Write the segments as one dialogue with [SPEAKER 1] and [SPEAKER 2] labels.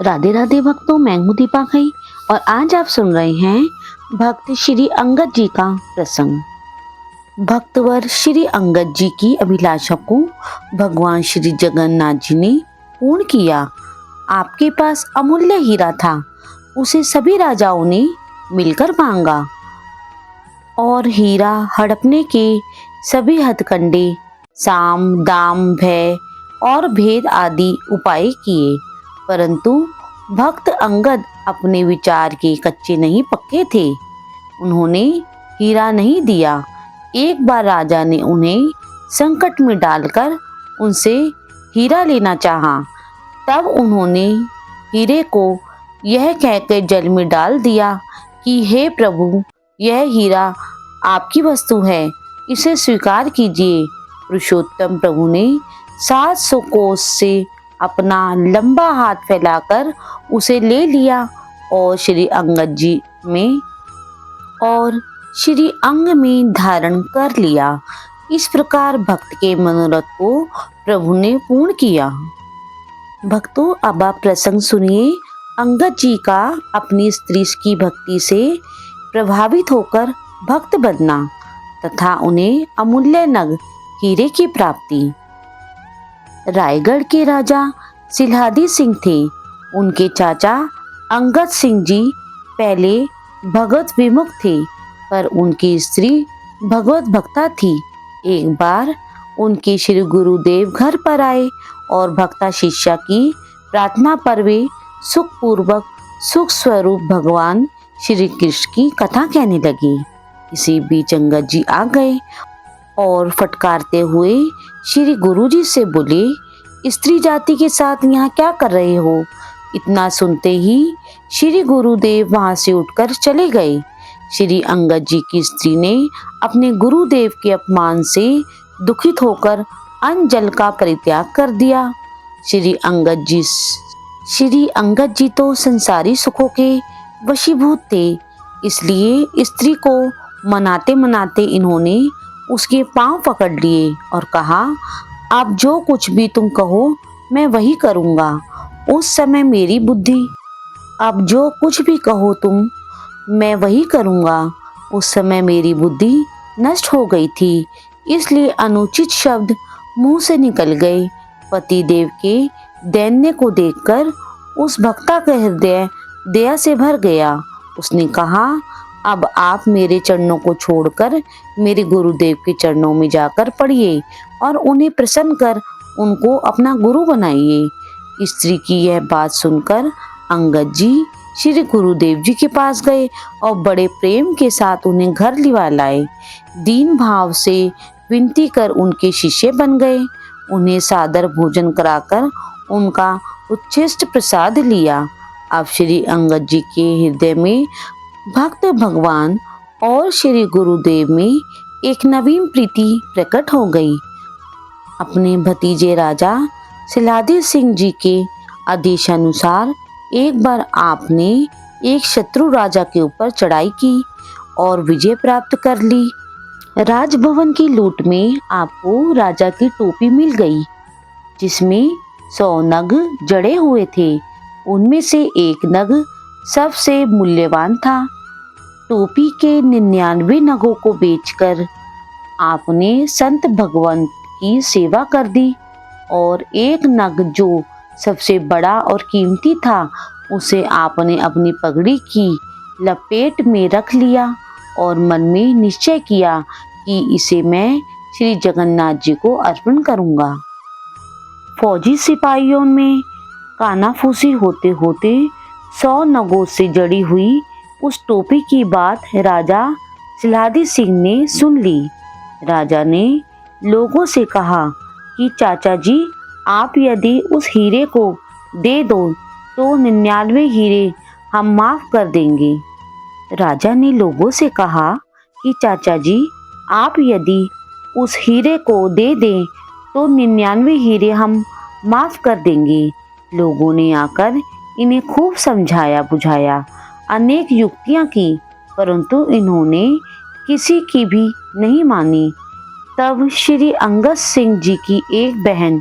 [SPEAKER 1] राधे राधे भक्तों, मैं हूँ दीपा घई और आज आप सुन रहे हैं भक्त श्री अंगद जी का प्रसंग। भक्तवर श्री अंगद जी की अभिलाषा को भगवान श्री जगन्नाथ जी ने पूर्ण किया। आपके पास अमूल्य हीरा था, उसे सभी राजाओं ने मिलकर मांगा और हीरा हड़पने के सभी हथकंडे, साम दाम, भय और भेद आदि उपाय किए, परंतु भक्त अंगद अपने विचार के कच्चे नहीं पक्के थे। उन्होंने हीरा नहीं दिया। एक बार राजा ने उन्हें संकट में डालकर उनसे हीरा लेना चाहा, तब उन्होंने हीरे को यह कहकर जल में डाल दिया कि हे प्रभु, यह हीरा आपकी वस्तु है, इसे स्वीकार कीजिए। पुरुषोत्तम प्रभु ने 700 कोस से अपना लंबा हाथ फैलाकर उसे ले लिया और श्री अंग में धारण कर लिया। इस प्रकार भक्त के मनोरथ को प्रभु ने पूर्ण किया। भक्तों, अब आप प्रसंग सुनिए। अंगद जी का अपनी स्त्री की भक्ति से प्रभावित होकर भक्त बनना तथा उन्हें अमूल्य नग हीरे की प्राप्ति। रायगढ़ के राजा सिलहादी सिंह थे। उनके चाचा अंगद सिंह जी पहले भगवत विमुख थे, पर उनकी स्त्री भगवत भक्ता थी। एक बार उनके श्री गुरुदेव घर पर आए और भक्ता शिष्या की प्रार्थना पर वे सुखपूर्वक सुख स्वरूप भगवान श्री कृष्ण की कथा कहने लगी। इसी बीच अंगद जी आ गए और फटकारते हुए श्री गुरु जी से बोले, स्त्री जाति के साथ यहाँ क्या कर रहे हो? इतना सुनते ही श्री गुरुदेव वहां से उठकर चले गए। श्री अंगद जी की स्त्री ने अपने गुरुदेव के अपमान से दुखित होकर अन्न जल का परित्याग कर दिया। श्री अंगद जी तो संसारी सुखों के वशीभूत थे, इसलिए स्त्री को मनाते मनाते इन्होंने उसके पांव पकड़ लिए और कहा, अब जो कुछ भी तुम कहो मैं वही करूँगा। उस समय मेरी बुद्धि, अब जो कुछ भी कहो तुम मैं वही करूँगा, उस समय मेरी बुद्धि नष्ट हो गई थी, इसलिए अनुचित शब्द मुंह से निकल गए। पति देव के दैन्य को देखकर उस भक्ता का हृदय दया से भर गया। उसने कहा, अब आप मेरे चरणों को छोड़कर मेरे गुरुदेव के चरणों में जाकर पड़िए और उन्हें प्रसन्न कर उनको अपना गुरु बनाइए। स्त्री की यह बात सुनकर अंगद जी श्री गुरुदेव जी के पास गए और बड़े प्रेम के साथ उन्हें घर लिवा लाए। दीन भाव से विनती कर उनके शिष्य बन गए। उन्हें सादर भोजन कराकर उनका उच्छिष्ट प्रसाद लिया। अब श्री अंगद जी के हृदय में भक्त भगवान और श्री गुरुदेव में एक नवीन प्रीति प्रकट हो गई। अपने भतीजे राजा सिलहादी सिंह जी के आदेशानुसार एक बार आपने एक शत्रु राजा के ऊपर चढ़ाई की और विजय प्राप्त कर ली। राजभवन की लूट में आपको राजा की टोपी मिल गई, जिसमें 100 नग जड़े हुए थे। उनमें से एक नग सबसे मूल्यवान था। टोपी के 99 नगों को बेचकर आपने संत भगवंत की सेवा कर दी और एक नग जो सबसे बड़ा और कीमती था उसे आपने अपनी पगड़ी की लपेट में रख लिया और मन में निश्चय किया कि इसे मैं श्री जगन्नाथ जी को अर्पण करूंगा। फौजी सिपाहियों में कानाफूसी होते होते 100 नगों से जड़ी हुई उस टोपी की बात राजा सिलहादी सिंह ने सुन ली। राजा ने लोगों से कहा कि चाचा जी, आप यदि उस हीरे को दे दो तो 99 हीरे हम माफ कर देंगे। राजा ने लोगों से कहा कि चाचा जी, आप यदि उस हीरे को दे दें तो 99 हीरे हम माफ कर देंगे। लोगों ने आकर इन्हें खूब समझाया बुझाया, अनेक युक्तियां की, परंतु इन्होंने किसी की भी नहीं मानी। तब श्री अंगद सिंह जी की एक बहन,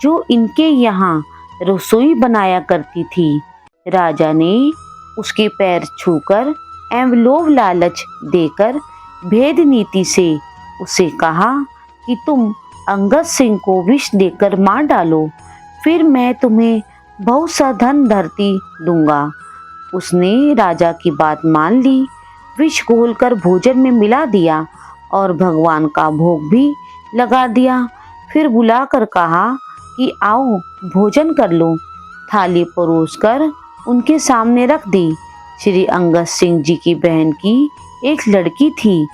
[SPEAKER 1] जो इनके यहाँ रसोई बनाया करती थी, राजा ने उसके पैर छूकर एवं लोभ लालच देकर भेद नीति से उसे कहा कि तुम अंगद सिंह को विष देकर मार डालो, फिर मैं तुम्हें बहुत सा धन धरती दूंगा। उसने राजा की बात मान ली, विष घोलकर भोजन में मिला दिया और भगवान का भोग भी लगा दिया। फिर बुलाकर कहा कि आओ भोजन कर लो। थाली परोसकर उनके सामने रख दी। श्री अंगद सिंह जी की बहन की एक लड़की थी।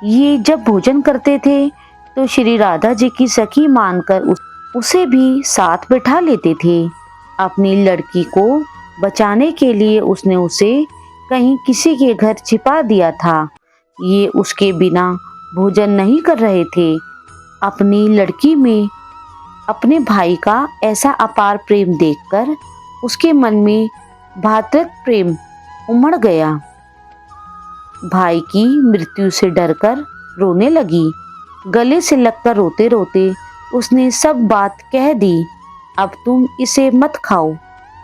[SPEAKER 1] ये जब भोजन करते थे तो श्री राधा जी की सखी मानकर उसे भी साथ बैठा लेते थे। अपनी लड़की को बचाने के लिए उसने उसे कहीं किसी के घर छिपा दिया था। ये उसके बिना भोजन नहीं कर रहे थे। अपनी लड़की में अपने भाई का ऐसा अपार प्रेम देखकर उसके मन में भातृत्व प्रेम उमड़ गया। भाई की मृत्यु से डरकर रोने लगी। गले से लगकर रोते रोते उसने सब बात कह दी। अब तुम इसे मत खाओ।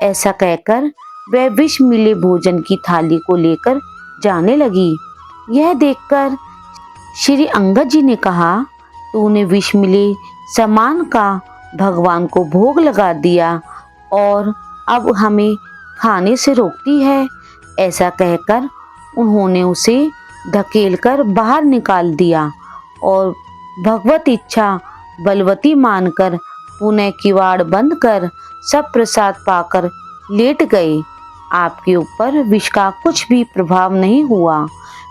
[SPEAKER 1] ऐसा कहकर वह विष मिले भोजन की थाली को लेकर जाने लगी। यह देखकर श्री अंगद जी ने कहा, तूने विष मिले सामान का भगवान को भोग लगा दिया और अब हमें खाने से रोकती है। ऐसा कहकर उन्होंने उसे धकेलकर बाहर निकाल दिया और भगवत इच्छा बलवती मानकर पुनः किवाड़ बंद कर सब प्रसाद पाकर लेट गए। आपके ऊपर विष का कुछ भी प्रभाव नहीं हुआ।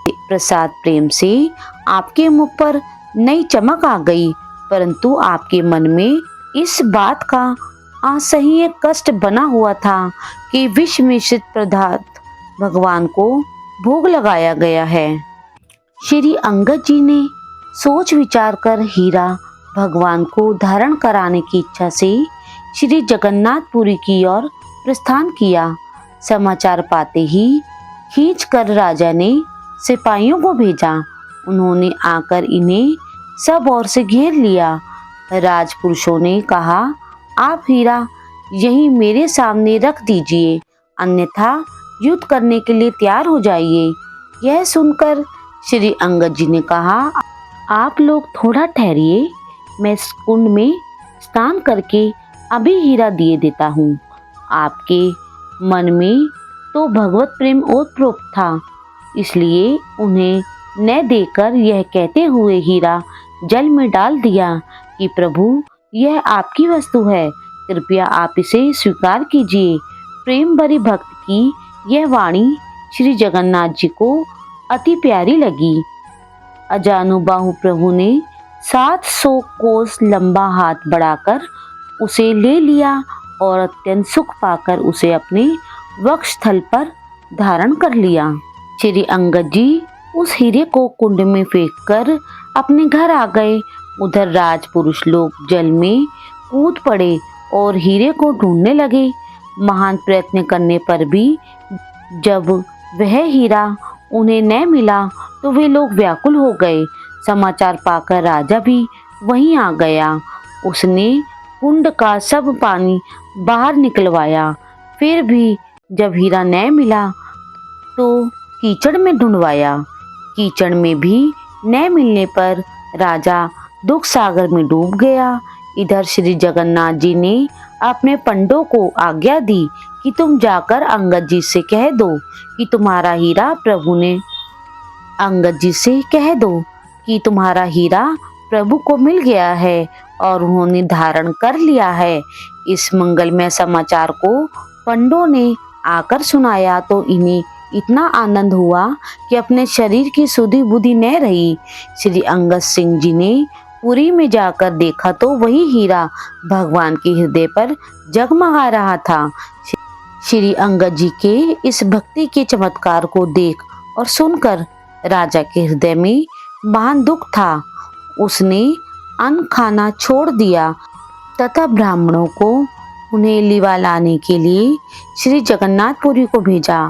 [SPEAKER 1] प्रसाद प्रेम से आपके मुख पर नई चमक आ गई, परंतु आपके मन में इस बात का असह्य कष्ट बना हुआ था कि विष मिश्रित पदार्थ भगवान को भोग लगाया गया है। श्री अंगद जी ने सोच विचार कर हीरा भगवान को धारण कराने की इच्छा से श्री जगन्नाथपुरी की ओर प्रस्थान किया। समाचार पाते ही खींचकर राजा ने सिपाहियों को भेजा। उन्होंने आकर इन्हें सब ओर से घेर लिया। राजपुरुषों ने कहा, आप हीरा यहीं मेरे सामने रख दीजिए, अन्यथा युद्ध करने के लिए तैयार हो जाइए। यह सुनकर श्री अंगद जी ने कहा, आप लोग थोड़ा ठहरिए, मैं इस कुंड में स्नान करके अभी हीरा दिए देता हूँ। आपके मन में तो भगवत प्रेम ओतप्रोत था, इसलिए उन्हें न देकर यह कहते हुए हीरा जल में डाल दिया कि प्रभु यह आपकी वस्तु है, कृपया आप इसे स्वीकार कीजिए। प्रेम भरी भक्त की यह वाणी श्री जगन्नाथ जी को अति प्यारी लगी। अजानुबाहु प्रभु ने 700 कोस लंबा हाथ बढ़ाकर उसे ले लिया और अत्यंत सुख पाकर उसे अपने वक्षस्थल पर धारण कर लिया। श्री अंगद जी उस हीरे को कुंड में फेंककर अपने घर आ गए। उधर राजपुरुष लोग जल में कूद पड़े और हीरे को ढूंढने लगे। महान प्रयत्न करने पर भी जब वह हीरा उन्हें न मिला तो वे लोग व्याकुल हो गए। समाचार पाकर राजा भी वहीं आ गया। उसने कुंड का सब पानी बाहर निकलवाया, फिर भी जब हीरा न मिला तो कीचड़ में ढूंढवाया। कीचड़ में भी न मिलने पर राजा दुख सागर में डूब गया। इधर श्री जगन्नाथ जी ने अपने पंडों को आज्ञा दी कि तुम जाकर अंगद जी से कह दो कि तुम्हारा हीरा प्रभु ने अंगद जी से कह दो कि तुम्हारा हीरा प्रभु को मिल गया है और उन्होंने धारण कर लिया है। इस मंगलमय समाचार को पंडों ने आकर सुनाया तो इन्हें इतना आनंद हुआ कि अपने शरीर की सुधि बुद्धि न रही। श्री अंगद सिंह जी ने पुरी में जाकर देखा तो वही हीरा भगवान के हृदय पर जगमगा रहा था। श्री अंगद जी के इस भक्ति के चमत्कार को देख और सुनकर राजा के हृदय में महान दुख था। उसने अन्न खाना छोड़ दिया तथा ब्राह्मणों को उन्हें लिवा लाने के लिए श्री जगन्नाथपुरी को भेजा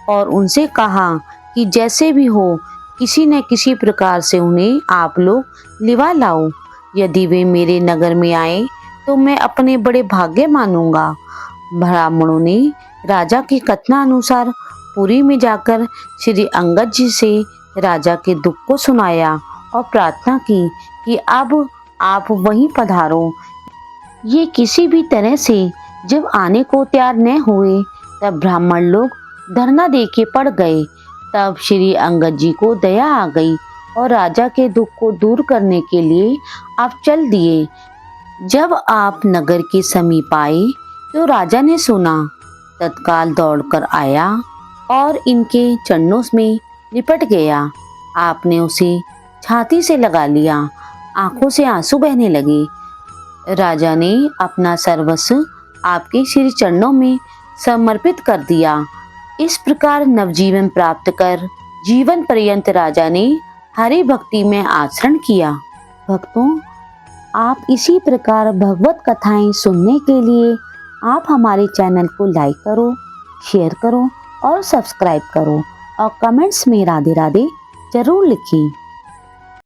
[SPEAKER 1] और उनसे कहा कि जैसे भी हो किसी न किसी प्रकार से उन्हें आप लोग लिवा लाओ। यदि वे मेरे नगर में आए तो मैं अपने बड़े भाग्य मानूंगा। ब्राह्मणों ने राजा के कथनानुसार पुरी में जाकर श्री अंगद जी से राजा के दुख को सुनाया और प्रार्थना की कि अब आप वहीं पधारो। ये किसी भी तरह से जब आने को तैयार न हुए तब ब्राह्मण लोग धरना दे के पड़ गए। तब श्री अंगद जी को दया आ गई और राजा के दुख को दूर करने के लिए आप चल दिए। जब आप नगर के समीप आए तो राजा ने सुना, तत्काल दौड़कर आया और इनके चरणों में लिपट गया। आपने उसे छाती से लगा लिया, आंखों से आंसू बहने लगे। राजा ने अपना सर्वस्व आपके श्री चरणों में समर्पित कर दिया। इस प्रकार नवजीवन प्राप्त कर जीवन पर्यंत राजा ने हरि भक्ति में आचरण किया। भक्तों, आप इसी प्रकार भगवत कथाएं सुनने के लिए आप हमारे चैनल को लाइक करो, शेयर करो और सब्सक्राइब करो और कमेंट्स में राधे राधे जरूर लिखें।